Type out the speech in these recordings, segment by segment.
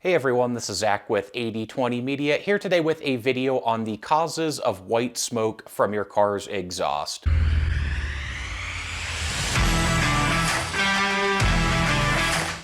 Hey everyone, this is Zach with 8020 Media, here today with a video on the causes of white smoke from your car's exhaust.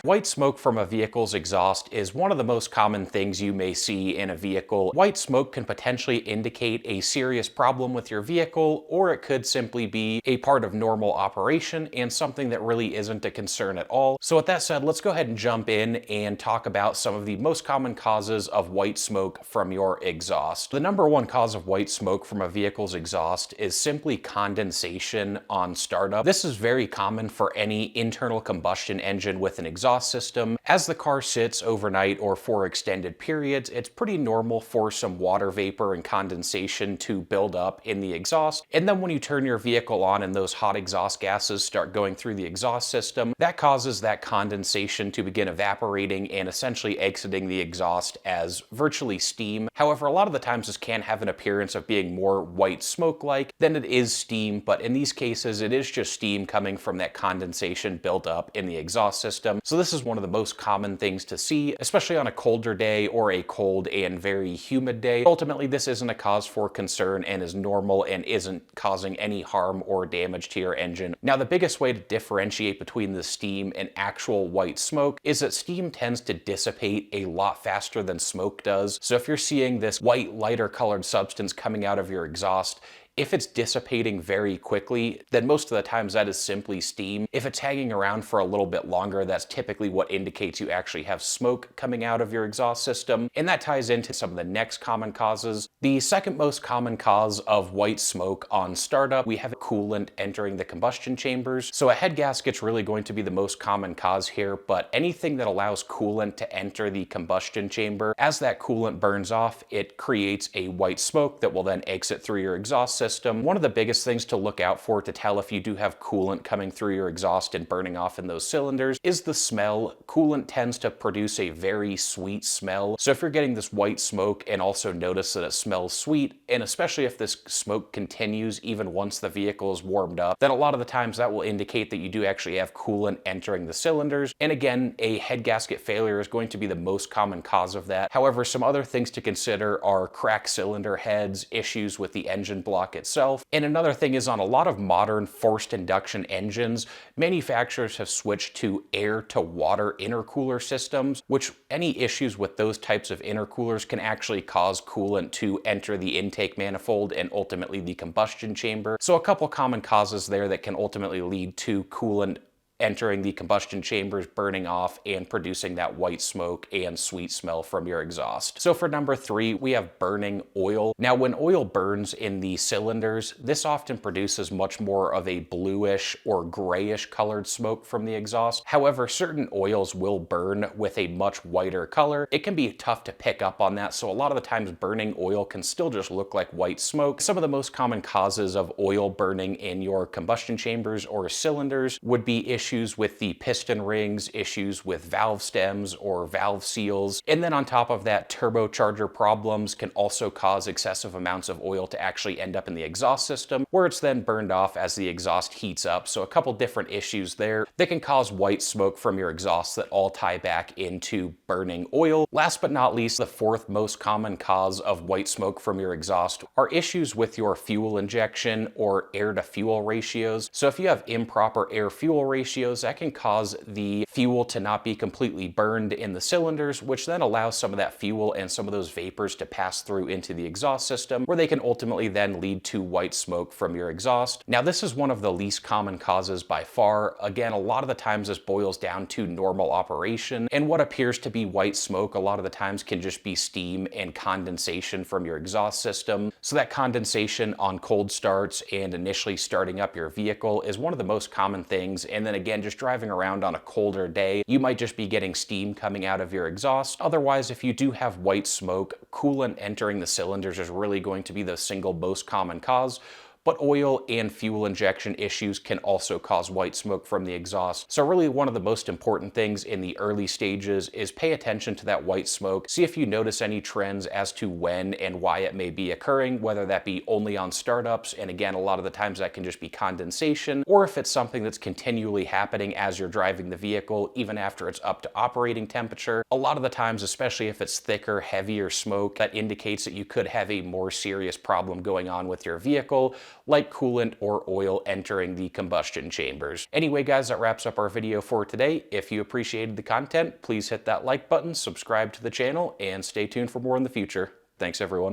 White smoke from a vehicle's exhaust is one of the most common things you may see in a vehicle. White smoke can potentially indicate a serious problem with your vehicle, or it could simply be a part of normal operation and something that really isn't a concern at all. So with that said, let's go ahead and jump in and talk about some of the most common causes of white smoke from your exhaust. The number one cause of white smoke from a vehicle's exhaust is simply condensation on startup. This is very common for any internal combustion engine with an exhaust system. As the car sits overnight or for extended periods, it's pretty normal for some water vapor and condensation to build up in the exhaust. And then when you turn your vehicle on and those hot exhaust gases start going through the exhaust system, that causes that condensation to begin evaporating and essentially exiting the exhaust as virtually steam. However, a lot of the times this can have an appearance of being more white smoke-like than it is steam, but in these cases it is just steam coming from that condensation built up in the exhaust system. So this is one of the most common things to see, especially on a colder day or a cold and very humid day. Ultimately, this isn't a cause for concern and is normal and isn't causing any harm or damage to your engine. Now, the biggest way to differentiate between the steam and actual white smoke is that steam tends to dissipate a lot faster than smoke does. So if you're seeing this white, lighter colored substance coming out of your exhaust, if it's dissipating very quickly, then most of the times that is simply steam. If it's hanging around for a little bit longer, that's typically what indicates you actually have smoke coming out of your exhaust system. And that ties into some of the next common causes. The second most common cause of white smoke on startup, we have coolant entering the combustion chambers. So a head gasket's really going to be the most common cause here, but anything that allows coolant to enter the combustion chamber, as that coolant burns off, it creates a white smoke that will then exit through your exhaust system. One of the biggest things to look out for to tell if you do have coolant coming through your exhaust and burning off in those cylinders is the smell. Coolant tends to produce a very sweet smell. So if you're getting this white smoke and also notice that it smells sweet, and especially if this smoke continues even once the vehicle is warmed up, then a lot of the times that will indicate that you do actually have coolant entering the cylinders. And again, a head gasket failure is going to be the most common cause of that. However, some other things to consider are cracked cylinder heads, issues with the engine block itself. And another thing is, on a lot of modern forced induction engines, manufacturers have switched to air to water intercooler systems, which any issues with those types of intercoolers can actually cause coolant to enter the intake manifold and ultimately the combustion chamber. So a couple common causes there that can ultimately lead to coolant entering the combustion chambers, burning off, and producing that white smoke and sweet smell from your exhaust. So for number three, we have burning oil. Now, when oil burns in the cylinders, this often produces much more of a bluish or grayish colored smoke from the exhaust. However, certain oils will burn with a much whiter color. It can be tough to pick up on that, so a lot of the times burning oil can still just look like white smoke. Some of the most common causes of oil burning in your combustion chambers or cylinders would be issues with the piston rings, issues with valve stems or valve seals. And then on top of that, turbocharger problems can also cause excessive amounts of oil to actually end up in the exhaust system, where it's then burned off as the exhaust heats up. So a couple different issues there that can cause white smoke from your exhaust that all tie back into burning oil. Last but not least, the fourth most common cause of white smoke from your exhaust are issues with your fuel injection or air to fuel ratios. So if you have improper air fuel ratios, that can cause the fuel to not be completely burned in the cylinders, which then allows some of that fuel and some of those vapors to pass through into the exhaust system, where they can ultimately then lead to white smoke from your exhaust. Now, this is one of the least common causes by far. Again, a lot of the times this boils down to normal operation, and what appears to be white smoke a lot of the times can just be steam and condensation from your exhaust system. So that condensation on cold starts and initially starting up your vehicle is one of the most common things. And then again, just driving around on a colder day, you might just be getting steam coming out of your exhaust. Otherwise, if you do have white smoke, coolant entering the cylinders is really going to be the single most common cause. but oil and fuel injection issues can also cause white smoke from the exhaust. So really one of the most important things in the early stages is pay attention to that white smoke. See if you notice any trends as to when and why it may be occurring, whether that be only on startups, and again, a lot of the times that can just be condensation, or if it's something that's continually happening as you're driving the vehicle, even after it's up to operating temperature. A lot of the times, especially if it's thicker, heavier smoke, that indicates that you could have a more serious problem going on with your vehicle, like coolant or oil entering the combustion chambers. Anyway, guys, that wraps up our video for today. If you appreciated the content, please hit that like button, subscribe to the channel, and stay tuned for more in the future. Thanks, everyone.